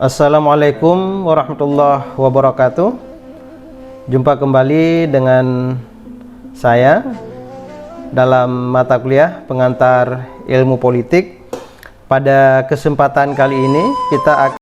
Assalamualaikum warahmatullahi wabarakatuh. Jumpa kembali dengan saya dalam mata kuliah pengantar ilmu politik. Pada kesempatan kali ini kita akan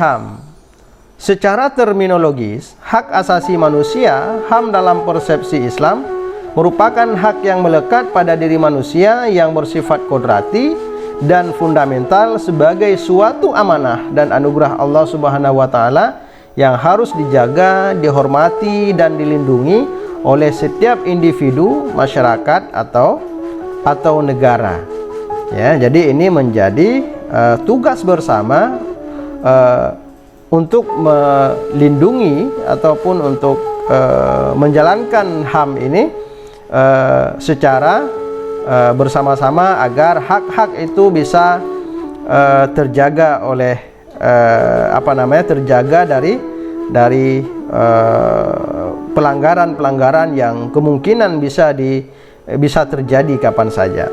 HAM. Secara terminologis, hak asasi manusia, HAM dalam persepsi Islam, merupakan hak yang melekat pada diri manusia yang bersifat kodrati dan fundamental sebagai suatu amanah dan anugerah Allah Subhanahu wa Ta'ala yang harus dijaga, dihormati dan dilindungi oleh setiap individu, masyarakat atau negara. Ya, jadi ini menjadi tugas bersama untuk melindungi ataupun untuk menjalankan HAM ini secara bersama-sama agar hak-hak itu bisa terjaga oleh terjaga dari pelanggaran-pelanggaran yang kemungkinan bisa terjadi kapan saja.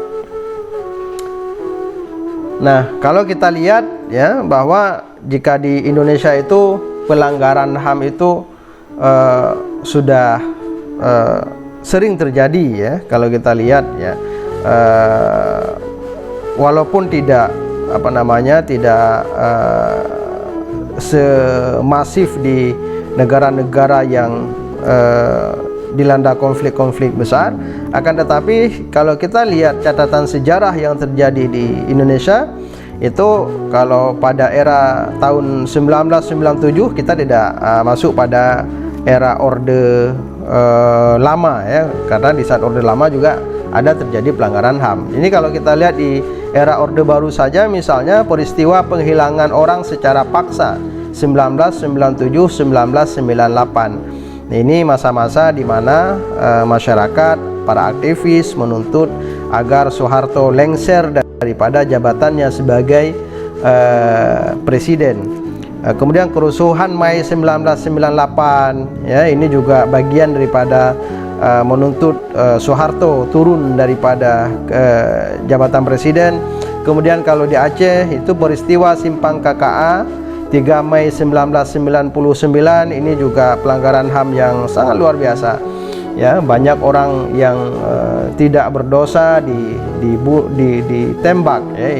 Nah, kalau kita lihat ya bahwa jika di Indonesia itu pelanggaran HAM itu sudah sering terjadi ya, kalau kita lihat ya, walaupun tidak semasif di negara-negara yang dilanda konflik-konflik besar, akan tetapi kalau kita lihat catatan sejarah yang terjadi di Indonesia itu, kalau pada era tahun 1997 kita tidak masuk pada era Orde Lama ya, karena di saat Orde Lama juga ada terjadi pelanggaran HAM. Ini kalau kita lihat di era Orde Baru saja, misalnya peristiwa penghilangan orang secara paksa 1997-1998. Ini masa-masa di mana masyarakat, para aktivis menuntut agar Soeharto lengser daripada jabatannya sebagai presiden. Kemudian kerusuhan Mei 1998 ya, ini juga bagian daripada menuntut Soeharto turun daripada jabatan presiden. Kemudian kalau di Aceh itu peristiwa Simpang KKA 3 Mei 1999, ini juga pelanggaran HAM yang sangat luar biasa ya, banyak orang yang tidak berdosa ditembak ya,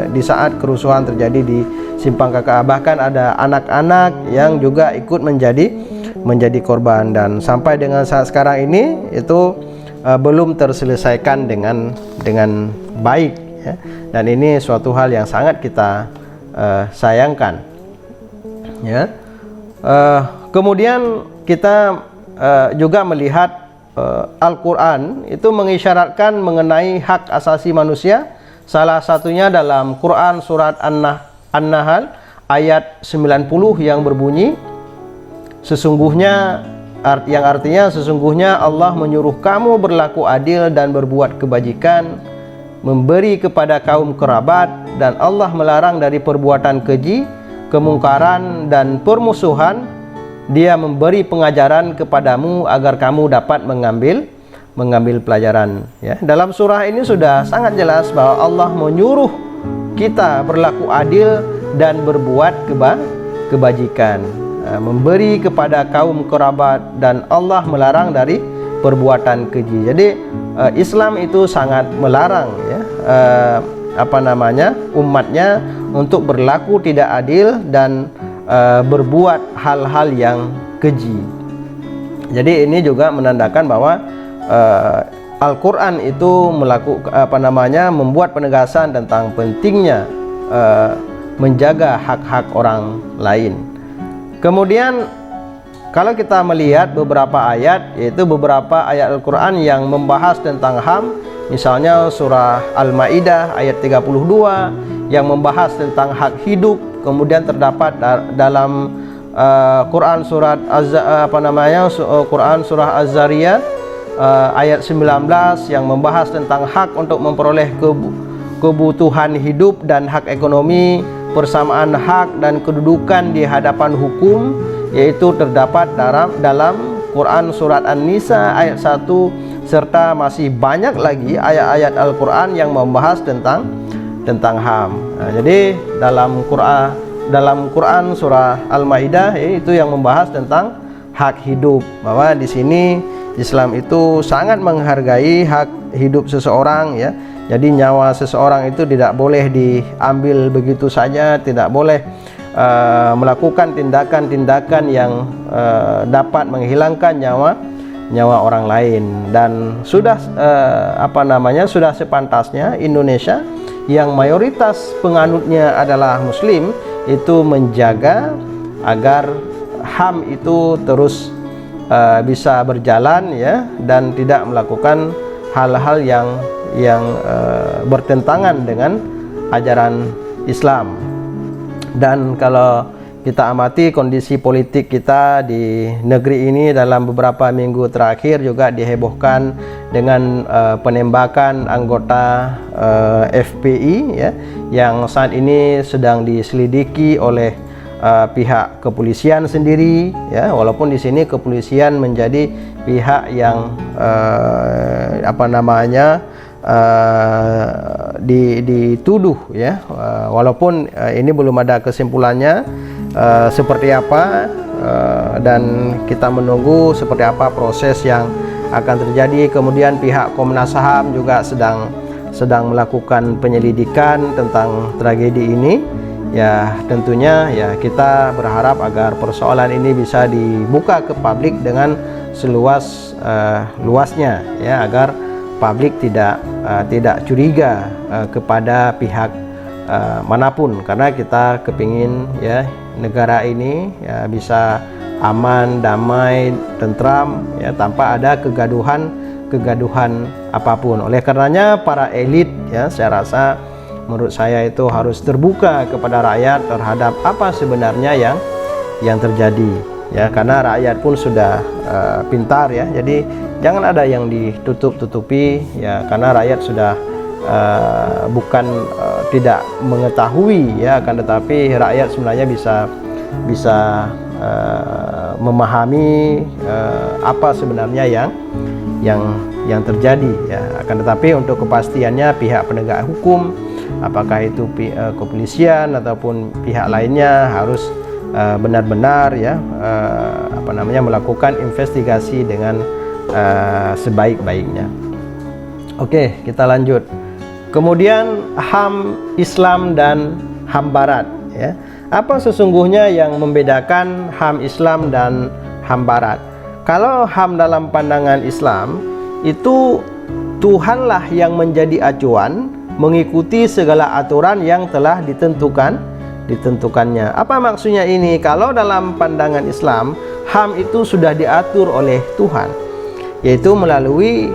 di saat kerusuhan terjadi di Simpang KKA. Bahkan ada anak-anak yang juga ikut menjadi korban, dan sampai dengan saat sekarang ini itu belum terselesaikan dengan baik ya. Dan ini suatu hal yang sangat kita sayangkan ya. Kemudian kita juga melihat Al-Quran itu mengisyaratkan mengenai hak asasi manusia. Salah satunya dalam Quran surat An-Nahl ayat 90 yang berbunyi, yang artinya sesungguhnya Allah menyuruh kamu berlaku adil dan berbuat kebajikan, memberi kepada kaum kerabat, dan Allah melarang dari perbuatan keji, kemungkaran dan permusuhan. Dia memberi pengajaran kepadamu agar kamu dapat mengambil pelajaran ya. Dalam surah ini sudah sangat jelas bahwa Allah menyuruh kita berlaku adil dan berbuat kebajikan, memberi kepada kaum kerabat, dan Allah melarang dari perbuatan keji. Jadi Islam itu sangat melarang ya, umatnya untuk berlaku tidak adil dan berbuat hal-hal yang keji. Jadi ini juga menandakan bahwa Al-Quran itu membuat penegasan tentang pentingnya menjaga hak-hak orang lain. Kemudian kalau kita melihat beberapa ayat, yaitu beberapa ayat Al-Quran yang membahas tentang HAM, misalnya surah Al-Maidah ayat 32 yang membahas tentang hak hidup. Kemudian terdapat dalam Quran surat Quran surah Az-Zariyat ayat 19 yang membahas tentang hak untuk memperoleh kebutuhan hidup dan hak ekonomi, persamaan hak dan kedudukan di hadapan hukum, yaitu terdapat dalam Quran surat An-Nisa ayat 1, serta masih banyak lagi ayat-ayat Al-Quran yang membahas tentang HAM. Nah, jadi dalam Quran surah Al-Maidah itu yang membahas tentang hak hidup, bahwa di sini Islam itu sangat menghargai hak hidup seseorang ya. Jadi nyawa seseorang itu tidak boleh diambil begitu saja, tidak boleh melakukan tindakan-tindakan yang dapat menghilangkan nyawa orang lain. Dan sudah sudah sepantasnya Indonesia yang mayoritas penganutnya adalah Muslim itu menjaga agar HAM itu terus bisa berjalan ya, dan tidak melakukan hal-hal yang bertentangan dengan ajaran Islam. Dan kalau kita amati kondisi politik kita di negeri ini dalam beberapa minggu terakhir juga dihebohkan dengan penembakan anggota FPI ya, yang saat ini sedang diselidiki oleh pihak kepolisian sendiri ya, walaupun di sini kepolisian menjadi pihak yang dituduh ya, walaupun ini belum ada kesimpulannya seperti apa, dan kita menunggu seperti apa proses yang akan terjadi. Kemudian pihak Komnas HAM juga sedang melakukan penyelidikan tentang tragedi ini. Ya tentunya ya kita berharap agar persoalan ini bisa dibuka ke publik dengan seluas luasnya ya, agar publik tidak curiga kepada pihak manapun, karena kita kepingin ya negara ini ya bisa aman, damai, tentram ya, tanpa ada kegaduhan apapun. Oleh karenanya para elit ya, saya rasa menurut saya itu harus terbuka kepada rakyat terhadap apa sebenarnya yang terjadi ya, karena rakyat pun sudah pintar ya, jadi jangan ada yang ditutup-tutupi ya, karena rakyat sudah bukan tidak mengetahui ya, akan tetapi rakyat sebenarnya bisa memahami apa sebenarnya yang terjadi ya. Akan tetapi untuk kepastiannya pihak penegak hukum, apakah itu kepolisian ataupun pihak lainnya, harus benar-benar ya melakukan investigasi dengan sebaik-baiknya. Oke, kita lanjut. Kemudian HAM Islam dan HAM Barat ya. Apa sesungguhnya yang membedakan HAM Islam dan HAM Barat? Kalau HAM dalam pandangan Islam itu Tuhanlah yang menjadi acuan, mengikuti segala aturan yang telah ditentukannya. Apa maksudnya ini? Kalau dalam pandangan Islam, HAM itu sudah diatur oleh Tuhan, yaitu melalui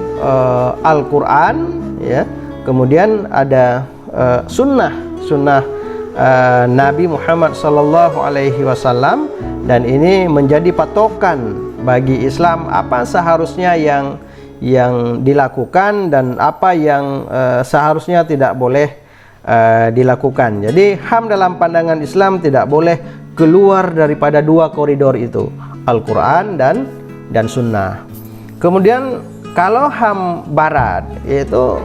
Al-Quran ya, kemudian ada sunnah Nabi Muhammad SAW, dan ini menjadi patokan bagi Islam apa seharusnya yang dilakukan dan apa yang seharusnya tidak boleh dilakukan. Jadi HAM dalam pandangan Islam tidak boleh keluar daripada dua koridor itu, Al-Quran dan Sunnah. Kemudian kalau HAM Barat yaitu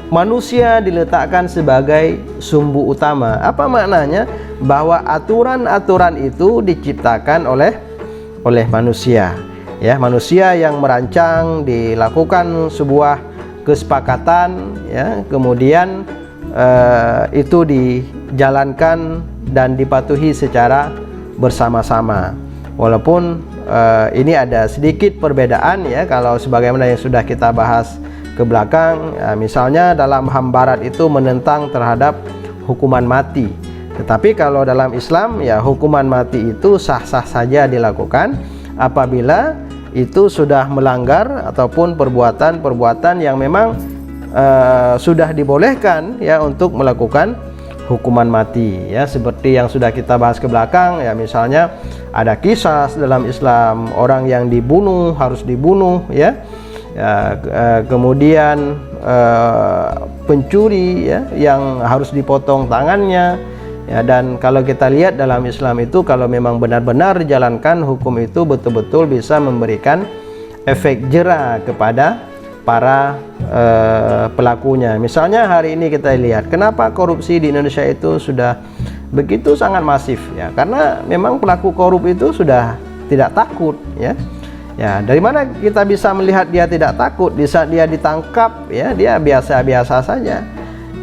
manusia diletakkan sebagai sumbu utama. Apa maknanya? Bahwa aturan-aturan itu diciptakan oleh manusia ya, manusia yang merancang, dilakukan sebuah kesepakatan ya, kemudian itu dijalankan dan dipatuhi secara bersama-sama. Walaupun ini ada sedikit perbedaan ya, kalau sebagaimana yang sudah kita bahas ke belakang ya, misalnya dalam HAM Barat itu menentang terhadap hukuman mati, tetapi kalau dalam Islam ya hukuman mati itu sah-sah saja dilakukan apabila itu sudah melanggar ataupun perbuatan yang memang sudah dibolehkan ya untuk melakukan hukuman mati ya, seperti yang sudah kita bahas ke belakang ya, misalnya ada qisas dalam Islam, orang yang dibunuh harus dibunuh ya, kemudian pencuri ya yang harus dipotong tangannya ya. Dan kalau kita lihat dalam Islam itu, kalau memang benar-benar dijalankan hukum itu betul-betul bisa memberikan efek jera kepada para pelakunya. Misalnya hari ini kita lihat kenapa korupsi di Indonesia itu sudah begitu sangat masif ya, karena memang pelaku korup itu sudah tidak takut ya. Ya, dari mana kita bisa melihat dia tidak takut? Di saat dia ditangkap ya, dia biasa-biasa saja.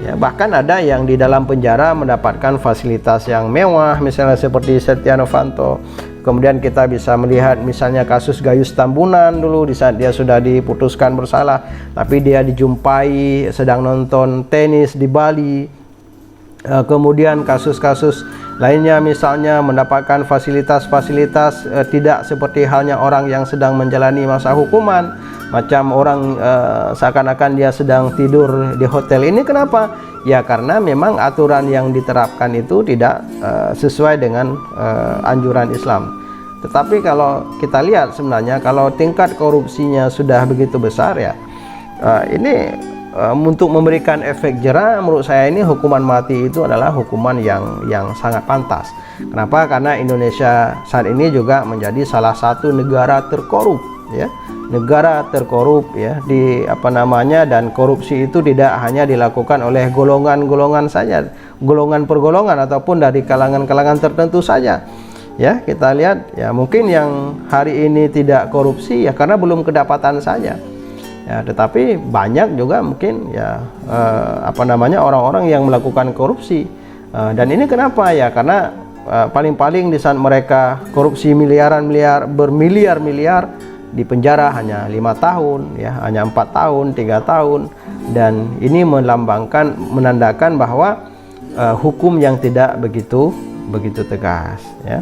Ya, bahkan ada yang di dalam penjara mendapatkan fasilitas yang mewah, misalnya seperti Setia Novanto. Kemudian kita bisa melihat misalnya kasus Gayus Tambunan dulu, di saat dia sudah diputuskan bersalah, tapi dia dijumpai sedang nonton tenis di Bali. Kemudian kasus-kasus lainnya misalnya mendapatkan fasilitas-fasilitas tidak seperti halnya orang yang sedang menjalani masa hukuman, macam orang seakan-akan dia sedang tidur di hotel. Ini kenapa? Ya karena memang aturan yang diterapkan itu tidak sesuai dengan anjuran Islam. Tetapi kalau kita lihat sebenarnya kalau tingkat korupsinya sudah begitu besar ya, ini untuk memberikan efek jera, menurut saya ini hukuman mati itu adalah hukuman yang sangat pantas. Kenapa? Karena Indonesia saat ini juga menjadi salah satu negara terkorup, ya, negara terkorup, ya, di dan korupsi itu tidak hanya dilakukan oleh golongan-golongan saja, golongan per golongan ataupun dari kalangan-kalangan tertentu saja. Ya, kita lihat ya mungkin yang hari ini tidak korupsi ya karena belum kedapatan saja. Ya, tetapi banyak juga mungkin ya orang-orang yang melakukan korupsi, dan ini kenapa ya karena paling-paling di saat mereka korupsi bermiliar-miliar di penjara hanya 5 tahun, ya hanya 4 tahun, 3 tahun, dan ini menandakan bahwa hukum yang tidak begitu tegas, ya.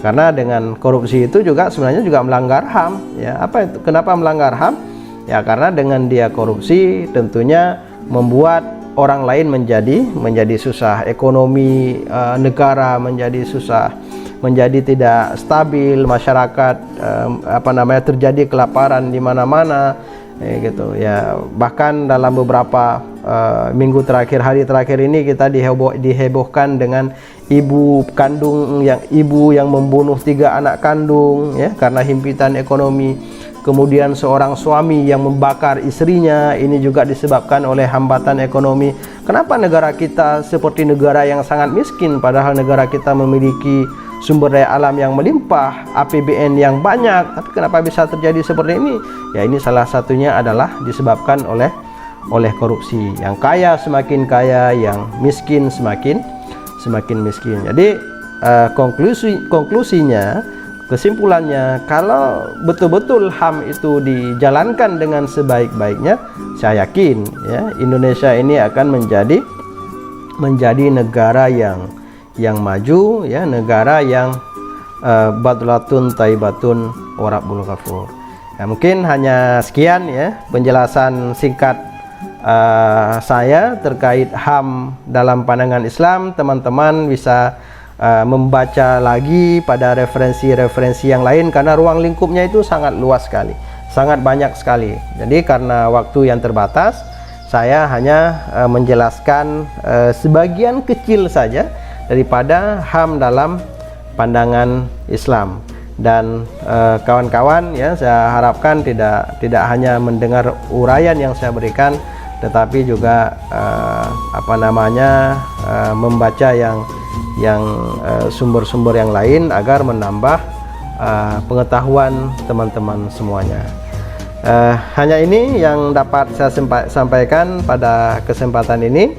Karena dengan korupsi itu juga sebenarnya juga melanggar HAM, ya. Kenapa melanggar HAM? Ya karena dengan dia korupsi tentunya membuat orang lain menjadi susah, ekonomi negara menjadi susah, menjadi tidak stabil, masyarakat terjadi kelaparan di mana-mana, gitu ya. Bahkan dalam beberapa minggu terakhir, hari terakhir ini kita dihebohkan dengan ibu yang membunuh 3 anak kandung, ya karena himpitan ekonomi. Kemudian seorang suami yang membakar istrinya, ini juga disebabkan oleh hambatan ekonomi. Kenapa negara kita seperti negara yang sangat miskin, padahal negara kita memiliki sumber daya alam yang melimpah, APBN yang banyak, tapi kenapa bisa terjadi seperti ini? Ya ini salah satunya adalah disebabkan oleh korupsi. Yang kaya semakin kaya, yang miskin semakin miskin. Jadi konklusinya, kesimpulannya, kalau betul-betul HAM itu dijalankan dengan sebaik-baiknya, saya yakin ya Indonesia ini akan menjadi negara yang maju, ya, negara yang badlatun taibatun wa rabbul ghafur. Ya, mungkin hanya sekian ya penjelasan singkat saya terkait HAM dalam pandangan Islam. Teman-teman bisa membaca lagi pada referensi-referensi yang lain karena ruang lingkupnya itu sangat luas sekali, sangat banyak sekali. Jadi karena waktu yang terbatas, saya hanya menjelaskan sebagian kecil saja daripada HAM dalam pandangan Islam. Dan kawan-kawan ya, saya harapkan tidak hanya mendengar uraian yang saya berikan, tetapi juga membaca yang sumber-sumber yang lain agar menambah pengetahuan teman-teman semuanya. Hanya ini yang dapat saya sampaikan pada kesempatan ini.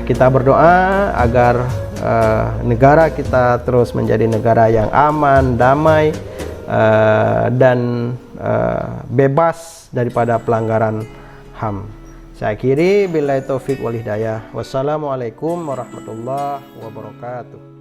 Kita berdoa agar negara kita terus menjadi negara yang aman, damai, dan bebas daripada pelanggaran HAM. Saya akhiri, billahi taufik wal hidayah. Wassalamualaikum warahmatullahi wabarakatuh.